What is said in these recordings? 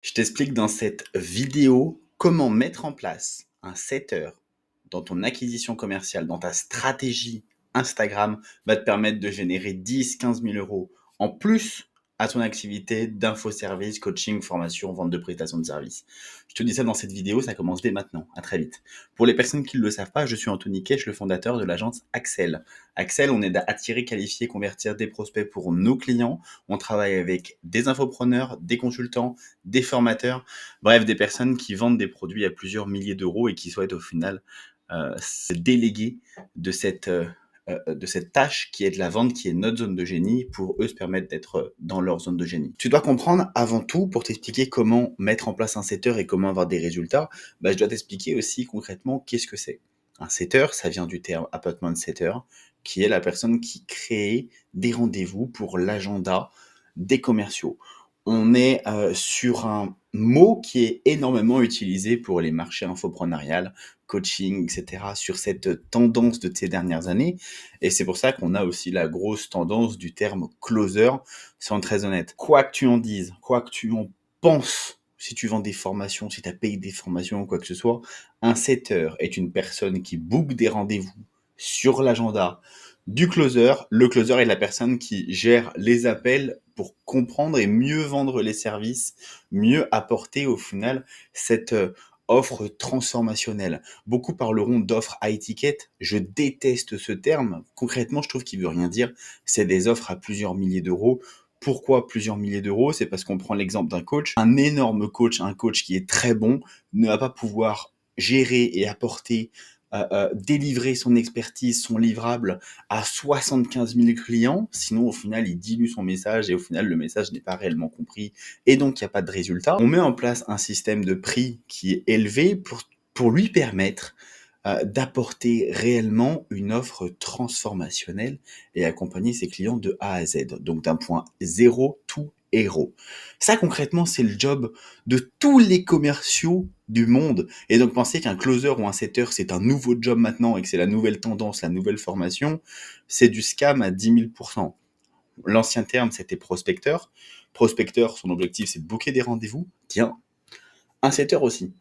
Je t'explique dans cette vidéo comment mettre en place un setter dans ton acquisition commerciale, dans ta stratégie Instagram, va te permettre de générer 10-15 000 euros en plus à ton activité d'infoservice, coaching, formation, vente de prestations de services. Je te dis ça dans cette vidéo, ça commence dès maintenant. À très vite. Pour les personnes qui ne le savent pas, je suis Anthony Kech, le fondateur de l'agence Axel. Axel, on aide à attirer, qualifier, convertir des prospects pour nos clients. On travaille avec des infopreneurs, des consultants, des formateurs, bref, des personnes qui vendent des produits à plusieurs milliers d'euros et qui souhaitent au final se déléguer de cette tâche qui est de la vente, qui est notre zone de génie, pour eux se permettre d'être dans leur zone de génie. Tu dois comprendre avant tout, pour t'expliquer comment mettre en place un setter et comment avoir des résultats, je dois t'expliquer aussi concrètement qu'est-ce que c'est. Un setter, ça vient du terme appointment setter, qui est la personne qui crée des rendez-vous pour l'agenda des commerciaux. On est sur un mot qui est énormément utilisé pour les marchés infopreneuriales, coaching, etc., sur cette tendance de ces dernières années. Et c'est pour ça qu'on a aussi la grosse tendance du terme closer, soyons très honnête. Quoi que tu en dises, quoi que tu en penses, si tu vends des formations, si tu as payé des formations ou quoi que ce soit, un setter est une personne qui book des rendez-vous sur l'agenda du closer. Le closer est la personne qui gère les appels pour comprendre et mieux vendre les services, mieux apporter au final cette offre transformationnelle. Beaucoup parleront d'offres high ticket. Je déteste ce terme. Concrètement, je trouve qu'il veut rien dire. C'est des offres à plusieurs milliers d'euros. Pourquoi plusieurs milliers d'euros? C'est parce qu'on prend l'exemple d'un coach. Un énorme coach, un coach qui est très bon, ne va pas pouvoir gérer et apporter délivrer son expertise, son livrable à 75 000 clients, sinon au final il dilue son message et au final le message n'est pas réellement compris et donc il n'y a pas de résultat. On met en place un système de prix qui est élevé pour lui permettre d'apporter réellement une offre transformationnelle et accompagner ses clients de A à Z, donc d'un point zéro tout héros. Ça concrètement c'est le job de tous les commerciaux du monde. Et donc penser qu'un closer ou un setter c'est un nouveau job maintenant et que c'est la nouvelle tendance, la nouvelle formation, c'est du scam à 10 000%. L'ancien terme c'était prospecteur. Prospecteur, son objectif c'est de booker des rendez-vous. Tiens, un setter aussi.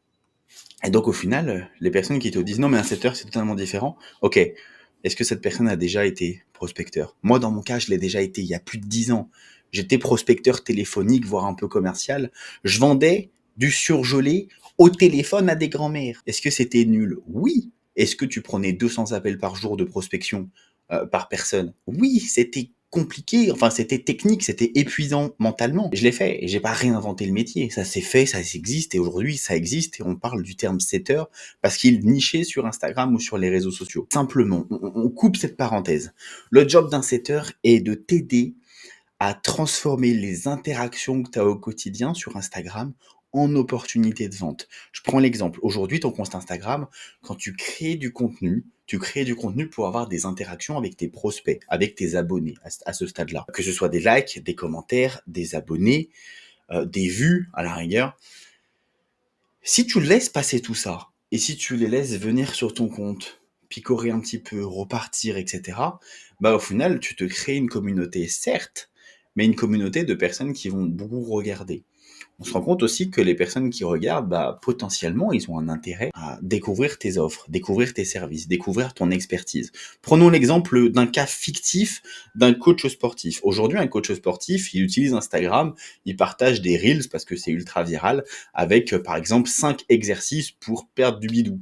Et donc au final, les personnes qui te disent non mais un setter c'est totalement différent, ok, est-ce que cette personne a déjà été prospecteur? Moi dans mon cas je l'ai déjà été il y a plus de 10 ans. J'étais prospecteur téléphonique, voire un peu commercial. Je vendais du surgelé au téléphone à des grands-mères. Est-ce que c'était nul? Oui. Est-ce que tu prenais 200 appels par jour de prospection par personne? Oui, c'était compliqué, enfin c'était technique, c'était épuisant mentalement. Je l'ai fait et j'ai pas réinventé le métier. Ça s'est fait, ça existe et aujourd'hui ça existe et on parle du terme setter parce qu'il est niché sur Instagram ou sur les réseaux sociaux. Simplement, on coupe cette parenthèse. Le job d'un setter est de t'aider à transformer les interactions que tu as au quotidien sur Instagram en opportunités de vente. Je prends l'exemple. Aujourd'hui, ton compte Instagram, quand tu crées du contenu pour avoir des interactions avec tes prospects, avec tes abonnés à ce stade-là. Que ce soit des likes, des commentaires, des abonnés, des vues à la rigueur. Si tu laisses passer tout ça, et si tu les laisses venir sur ton compte, picorer un petit peu, repartir, etc., au final, tu te crées une communauté, certes, mais une communauté de personnes qui vont beaucoup regarder. On se rend compte aussi que les personnes qui regardent, potentiellement, ils ont un intérêt à découvrir tes offres, découvrir tes services, découvrir ton expertise. Prenons l'exemple d'un cas fictif d'un coach sportif. Aujourd'hui, un coach sportif, il utilise Instagram, il partage des reels parce que c'est ultra viral, avec, par exemple, 5 exercices pour perdre du bidou.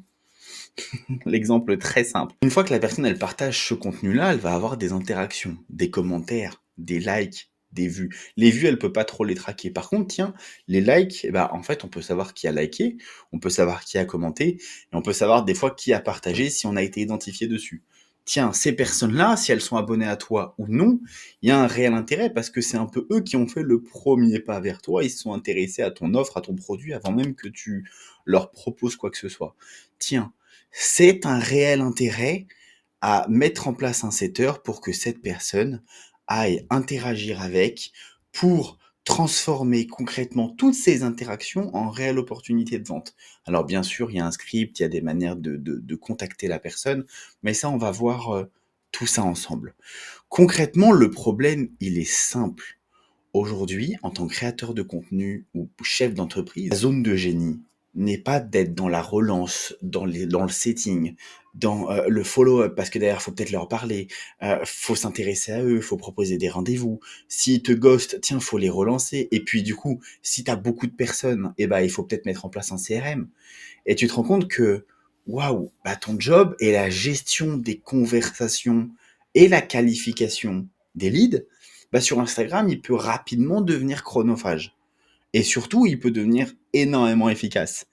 L'exemple très simple. Une fois que la personne, elle partage ce contenu-là, elle va avoir des interactions, des commentaires, des likes, des vues. Les vues, elle peut pas trop les traquer. Par contre, tiens, les likes, en fait, on peut savoir qui a liké, on peut savoir qui a commenté, et on peut savoir des fois qui a partagé si on a été identifié dessus. Tiens, ces personnes-là, si elles sont abonnées à toi ou non, il y a un réel intérêt parce que c'est un peu eux qui ont fait le premier pas vers toi. Ils se sont intéressés à ton offre, à ton produit avant même que tu leur proposes quoi que ce soit. Tiens, c'est un réel intérêt à mettre en place un setter pour que cette personne aille interagir avec, pour transformer concrètement toutes ces interactions en réelle opportunité de vente. Alors bien sûr, il y a un script, il y a des manières de contacter la personne, mais ça, on va voir tout ça ensemble. Concrètement, le problème, il est simple. Aujourd'hui, en tant que créateur de contenu ou chef d'entreprise, la zone de génie n'est pas d'être dans la relance, dans le setting, dans le follow-up, parce que derrière, faut peut-être leur parler, faut s'intéresser à eux, faut proposer des rendez-vous. S'ils te ghostent, tiens, faut les relancer. Et puis du coup, si tu as beaucoup de personnes, eh ben, il faut peut-être mettre en place un CRM. Et tu te rends compte que, waouh, bah, ton job est la gestion des conversations et la qualification des leads. Bah, sur Instagram, il peut rapidement devenir chronophage. Et surtout, il peut devenir énormément efficace.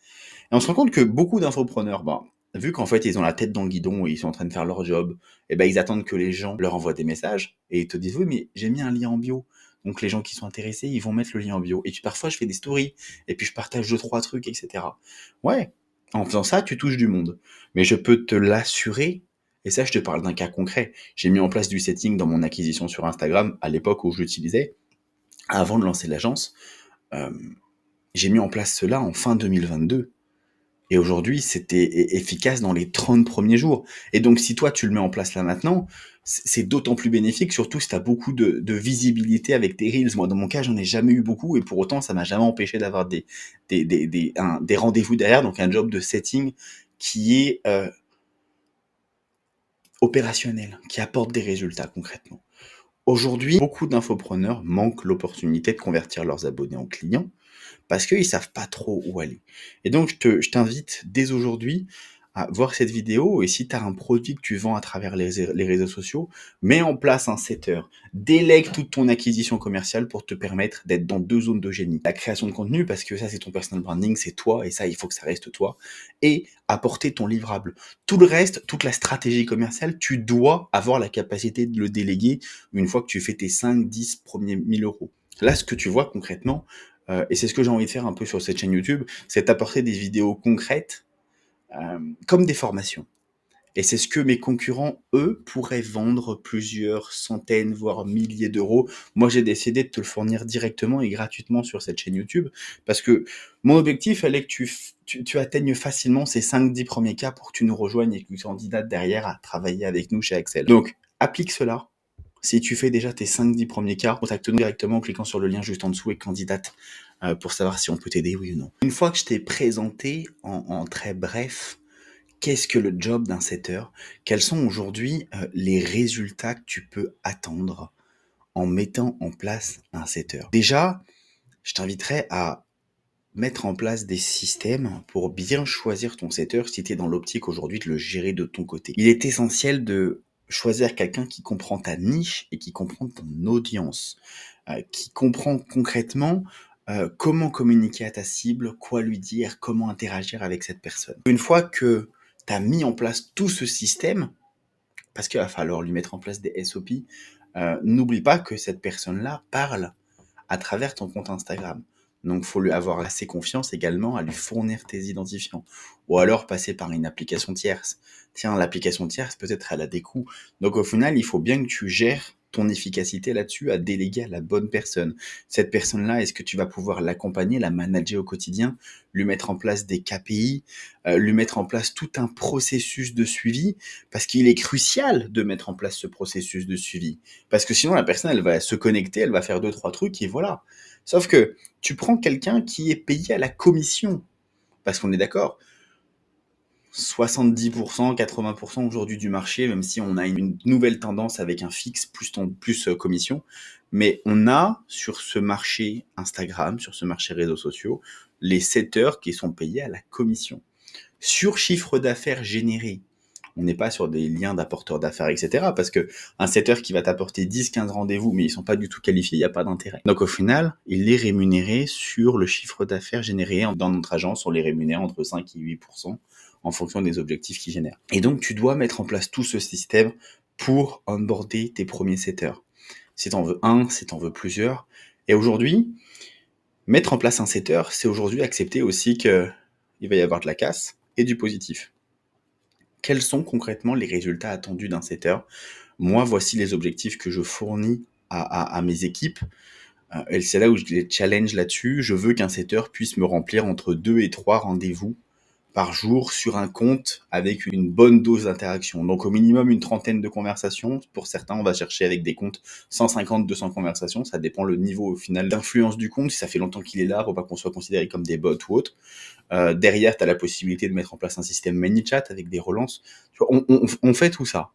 Et on se rend compte que beaucoup d'infopreneurs, bah, vu qu'en fait, ils ont la tête dans le guidon et ils sont en train de faire leur job, et ben, ils attendent que les gens leur envoient des messages et ils te disent, oui, mais j'ai mis un lien en bio. Donc, les gens qui sont intéressés, ils vont mettre le lien en bio. Et puis, parfois, je fais des stories et puis je partage 2, 3 trucs, etc. Ouais, en faisant ça, tu touches du monde. Mais je peux te l'assurer, et ça, je te parle d'un cas concret. J'ai mis en place du setting dans mon acquisition sur Instagram à l'époque où je l'utilisais, avant de lancer l'agence. Euh, j'ai mis en place cela en fin 2022. Et aujourd'hui, c'était efficace dans les 30 premiers jours. Et donc, si toi, tu le mets en place là maintenant, c'est d'autant plus bénéfique, surtout si tu as beaucoup de visibilité avec tes Reels. Moi, dans mon cas, j'en ai jamais eu beaucoup, et pour autant, ça m'a jamais empêché d'avoir des rendez-vous derrière, donc un job de setting qui est opérationnel, qui apporte des résultats concrètement. Aujourd'hui, beaucoup d'infopreneurs manquent l'opportunité de convertir leurs abonnés en clients, parce qu'ils savent pas trop où aller. Et donc, je t'invite dès aujourd'hui à voir cette vidéo, et si tu as un produit que tu vends à travers les réseaux sociaux, mets en place un setter. Délègue toute ton acquisition commerciale pour te permettre d'être dans 2 zones de génie. La création de contenu, parce que ça, c'est ton personal branding, c'est toi, et ça, il faut que ça reste toi. Et apporter ton livrable. Tout le reste, toute la stratégie commerciale, tu dois avoir la capacité de le déléguer une fois que tu fais tes 5-10 premiers 1 000 euros. Là, ce que tu vois concrètement, et c'est ce que j'ai envie de faire un peu sur cette chaîne YouTube, c'est apporter des vidéos concrètes, comme des formations. Et c'est ce que mes concurrents, eux, pourraient vendre plusieurs centaines, voire milliers d'euros. Moi, j'ai décidé de te le fournir directement et gratuitement sur cette chaîne YouTube, parce que mon objectif, elle est que tu atteignes facilement ces 5-10 premiers cas pour que tu nous rejoignes et que tu candidates derrière à travailler avec nous chez Axel. Donc, applique cela. Si tu fais déjà tes 5-10 premiers cas, contacte-nous directement en cliquant sur le lien juste en dessous et candidate pour savoir si on peut t'aider, oui ou non. Une fois que je t'ai présenté en très bref qu'est-ce que le job d'un setter, quels sont aujourd'hui les résultats que tu peux attendre en mettant en place un setter. Déjà, je t'inviterai à mettre en place des systèmes pour bien choisir ton setter si tu es dans l'optique aujourd'hui de le gérer de ton côté. Il est essentiel de choisir quelqu'un qui comprend ta niche et qui comprend ton audience, qui comprend concrètement comment communiquer à ta cible, quoi lui dire, comment interagir avec cette personne. Une fois que tu as mis en place tout ce système, parce qu'il va falloir lui mettre en place des SOP, n'oublie pas que cette personne-là parle à travers ton compte Instagram. Donc, il faut lui avoir assez confiance également à lui fournir tes identifiants. Ou alors passer par une application tierce. Tiens, l'application tierce, peut-être elle a des coûts. Donc, au final, il faut bien que tu gères ton efficacité là-dessus à déléguer à la bonne personne. Cette personne-là, est-ce que tu vas pouvoir l'accompagner, la manager au quotidien, lui mettre en place des KPI, lui mettre en place tout un processus de suivi, parce qu'il est crucial de mettre en place ce processus de suivi. Parce que sinon, la personne, elle va se connecter, elle va faire 2, 3 trucs et voilà. Sauf que tu prends quelqu'un qui est payé à la commission. Parce qu'on est d'accord, 70%, 80% aujourd'hui du marché, même si on a une nouvelle tendance avec un fixe plus commission, mais on a sur ce marché Instagram, sur ce marché réseaux sociaux, les setters qui sont payés à la commission. Sur chiffre d'affaires généré, on n'est pas sur des liens d'apporteurs d'affaires, etc. Parce que un setter qui va t'apporter 10-15 rendez-vous, mais ils sont pas du tout qualifiés, il n'y a pas d'intérêt. Donc au final, il est rémunéré sur le chiffre d'affaires généré. Dans notre agence, on les rémunère entre 5 et 8% en fonction des objectifs qu'ils génèrent. Et donc tu dois mettre en place tout ce système pour onboarder tes premiers setters. Si tu en veux un, si tu en veux plusieurs. Et aujourd'hui, mettre en place un setter, c'est aujourd'hui accepter aussi qu'il va y avoir de la casse et du positif. Quels sont concrètement les résultats attendus d'un setter? Moi, voici les objectifs que je fournis à mes équipes. Et c'est là où je les challenge là-dessus. Je veux qu'un setter puisse me remplir entre 2 et 3 rendez-vous par jour sur un compte avec une bonne dose d'interaction. Donc au minimum une trentaine de conversations. Pour certains, on va chercher avec des comptes 150, 200 conversations. Ça dépend le niveau au final d'influence du compte. Si ça fait longtemps qu'il est là, pour pas qu'on soit considéré comme des bots ou autre. Derrière, tu as la possibilité de mettre en place un système ManyChat avec des relances. Tu vois, on fait tout ça.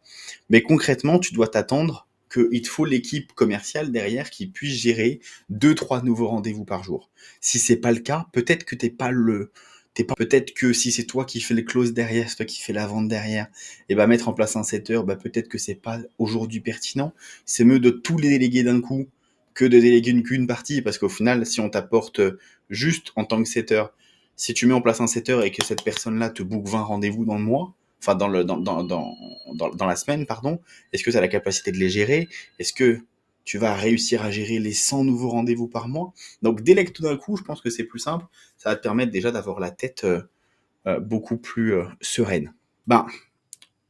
Mais concrètement, tu dois t'attendre qu'il te faut l'équipe commerciale derrière qui puisse gérer 2-3 nouveaux rendez-vous par jour. Si c'est pas le cas, peut-être que peut-être que si c'est toi qui fais les closes derrière, c'est toi qui fais la vente derrière, et ben mettre en place un setter, peut-être que c'est pas aujourd'hui pertinent. C'est mieux de tous les déléguer d'un coup que de déléguer qu'une partie, parce qu'au final, si on t'apporte juste en tant que setter, si tu mets en place un setter et que cette personne-là te book 20 rendez-vous dans le mois, enfin dans la semaine, pardon, est-ce que tu as la capacité de les gérer? Est-ce que tu vas réussir à gérer les 100 nouveaux rendez-vous par mois? Donc délègue tout d'un coup, je pense que c'est plus simple. Ça va te permettre déjà d'avoir la tête beaucoup plus sereine. Ben,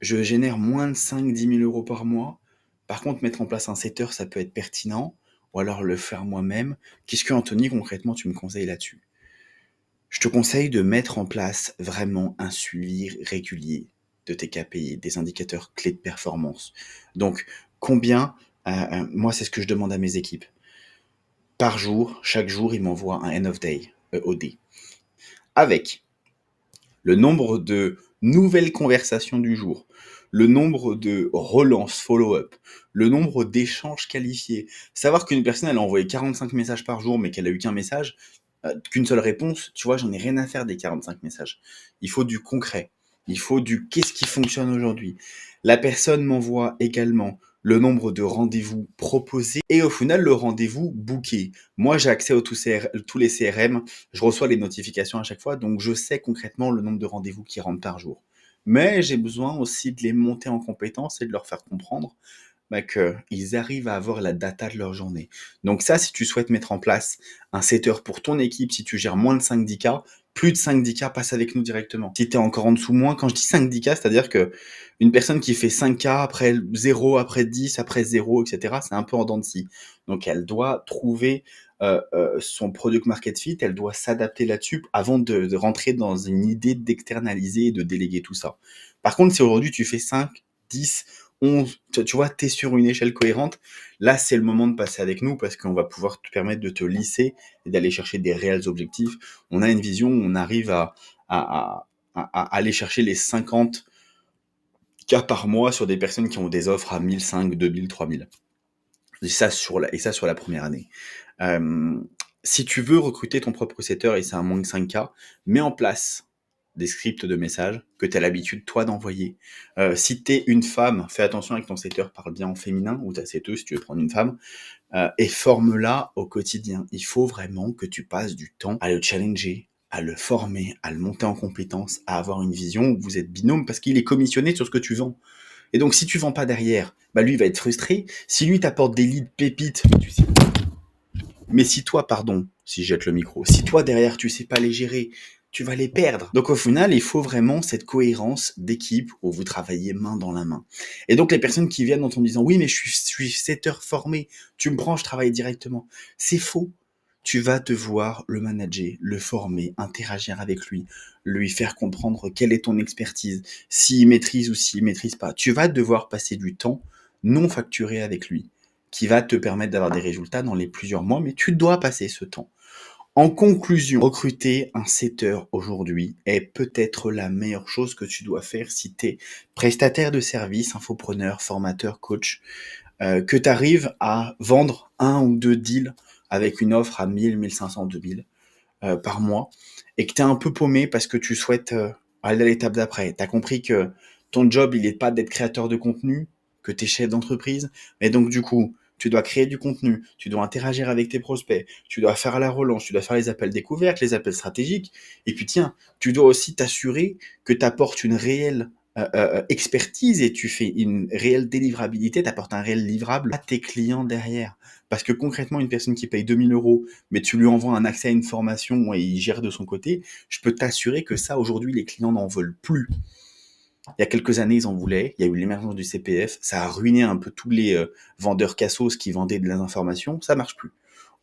je génère moins de 5-10 000 € par mois. Par contre, mettre en place un setter, ça peut être pertinent, ou alors le faire moi-même. Qu'est-ce que, Anthony, concrètement, tu me conseilles là-dessus? Je te conseille de mettre en place vraiment un suivi régulier de tes KPI, des indicateurs clés de performance. Donc, combien, moi, c'est ce que je demande à mes équipes. Par jour, chaque jour, ils m'envoient un end of day, EOD, avec le nombre de nouvelles conversations du jour, le nombre de relances follow-up, le nombre d'échanges qualifiés. Savoir qu'une personne, elle a envoyé 45 messages par jour, mais qu'elle a eu qu'un message, qu'une seule réponse, tu vois, j'en ai rien à faire des 45 messages. Il faut du concret. Il faut du qu'est-ce qui fonctionne aujourd'hui. La personne m'envoie également le nombre de rendez-vous proposés et au final le rendez-vous booké. Moi, j'ai accès à tous les CRM, je reçois les notifications à chaque fois, donc je sais concrètement le nombre de rendez-vous qui rentrent par jour. Mais j'ai besoin aussi de les monter en compétences et de leur faire comprendre qu'ils arrivent à avoir la data de leur journée. Donc ça, si tu souhaites mettre en place un setter pour ton équipe, si tu gères moins de 5-10K, plus de 5-10K, passe avec nous directement. Si tu es encore en dessous moins, quand je dis 5-10K, c'est-à-dire que une personne qui fait 5K, après 0, après 10, après 0, etc., c'est un peu en dents de scie. Donc elle doit trouver son product market fit, elle doit s'adapter là-dessus avant de rentrer dans une idée d'externaliser et de déléguer tout ça. Par contre, si aujourd'hui tu fais 5, 10, 11, tu vois, tu es sur une échelle cohérente, là c'est le moment de passer avec nous parce qu'on va pouvoir te permettre de te lisser et d'aller chercher des réels objectifs. On a une vision où on arrive à aller chercher les 50 cas par mois sur des personnes qui ont des offres à 1005, 2000, 3000. Et ça sur la première année. Si tu veux recruter ton propre setter et c'est un moins de 5K, mets en place des scripts de messages que tu as l'habitude, toi, d'envoyer. Si tu es une femme, fais attention avec ton setter, parle bien en féminin, ou ta setteuse si tu veux prendre une femme, et forme-la au quotidien. Il faut vraiment que tu passes du temps à le challenger, à le former, à le monter en compétences, à avoir une vision où vous êtes binôme, parce qu'il est commissionné sur ce que tu vends. Et donc, si tu vends pas derrière, lui, il va être frustré. Si lui t'apporte des leads pépites, mais si toi, pardon, si je jette le micro, si toi derrière tu sais pas les gérer, tu vas les perdre. Donc au final, il faut vraiment cette cohérence d'équipe où vous travaillez main dans la main. Et donc les personnes qui viennent en te disant oui mais je suis setter formé, tu me prends, je travaille directement. C'est faux. Tu vas devoir le manager, le former, interagir avec lui faire comprendre quelle est ton expertise, s'il maîtrise ou s'il maîtrise pas. Tu vas devoir passer du temps non facturé avec lui qui va te permettre d'avoir des résultats dans les plusieurs mois, mais tu dois passer ce temps. En conclusion, recruter un setter aujourd'hui est peut-être la meilleure chose que tu dois faire si tu es prestataire de services, infopreneur, formateur, coach, que tu arrives à vendre 1 ou 2 deals avec une offre à 1000, 1500, 2000 par mois et que tu es un peu paumé parce que tu souhaites aller à l'étape d'après. Tu as compris que ton job, il n'est pas d'être créateur de contenu, que tu es chef d'entreprise, mais donc du coup, tu dois créer du contenu, tu dois interagir avec tes prospects, tu dois faire la relance, tu dois faire les appels découvertes, les appels stratégiques, et puis tiens, tu dois aussi t'assurer que tu apportes une réelle expertise et tu fais une réelle délivrabilité, tu apportes un réel livrable à tes clients derrière. Parce que concrètement, une personne qui paye 2000 €, mais tu lui envoies un accès à une formation et il gère de son côté, je peux t'assurer que ça, aujourd'hui, les clients n'en veulent plus. Il y a quelques années, ils en voulaient. Il y a eu l'émergence du CPF. Ça a ruiné un peu tous les vendeurs cassos qui vendaient de l'information. Ça marche plus.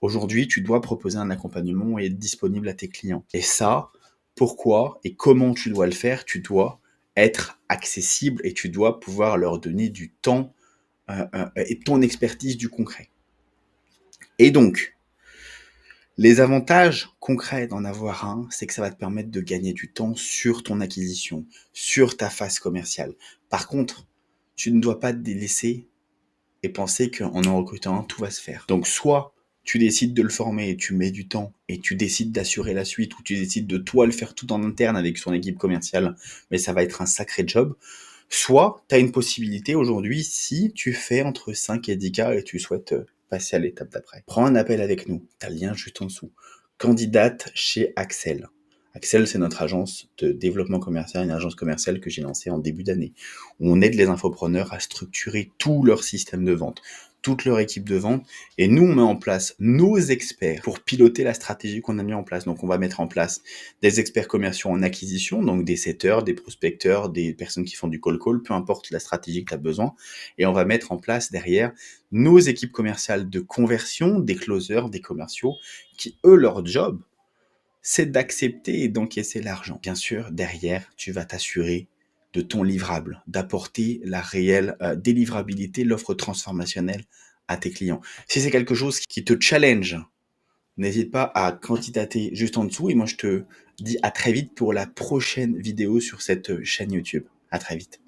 Aujourd'hui, tu dois proposer un accompagnement et être disponible à tes clients. Et ça, pourquoi et comment tu dois le faire. Tu dois être accessible et tu dois pouvoir leur donner du temps et ton expertise du concret. Et donc, les avantages concrets d'en avoir un, c'est que ça va te permettre de gagner du temps sur ton acquisition, sur ta phase commerciale. Par contre, tu ne dois pas te délaisser et penser qu'en en recrutant un, tout va se faire. Donc, soit tu décides de le former et tu mets du temps et tu décides d'assurer la suite ou tu décides de toi le faire tout en interne avec son équipe commerciale, mais ça va être un sacré job. Soit tu as une possibilité aujourd'hui si tu fais entre 5 et 10 cas et tu souhaites passer à l'étape d'après. Prends un appel avec nous, tu as le lien juste en dessous. Candidate chez Axel. Axel, c'est notre agence de développement commercial, une agence commerciale que j'ai lancée en début d'année, où on aide les infopreneurs à structurer tout leur système de vente, toute leur équipe de vente, et nous, on met en place nos experts pour piloter la stratégie qu'on a mis en place. Donc, on va mettre en place des experts commerciaux en acquisition, donc des setters, des prospecteurs, des personnes qui font du call call, peu importe la stratégie que tu as besoin, et on va mettre en place derrière nos équipes commerciales de conversion, des closers, des commerciaux, qui, eux, leur job, c'est d'accepter et d'encaisser l'argent. Bien sûr, derrière, tu vas t'assurer de ton livrable, d'apporter la réelle délivrabilité, l'offre transformationnelle à tes clients. Si c'est quelque chose qui te challenge, n'hésite pas à candidater juste en dessous et moi je te dis à très vite pour la prochaine vidéo sur cette chaîne YouTube. À très vite.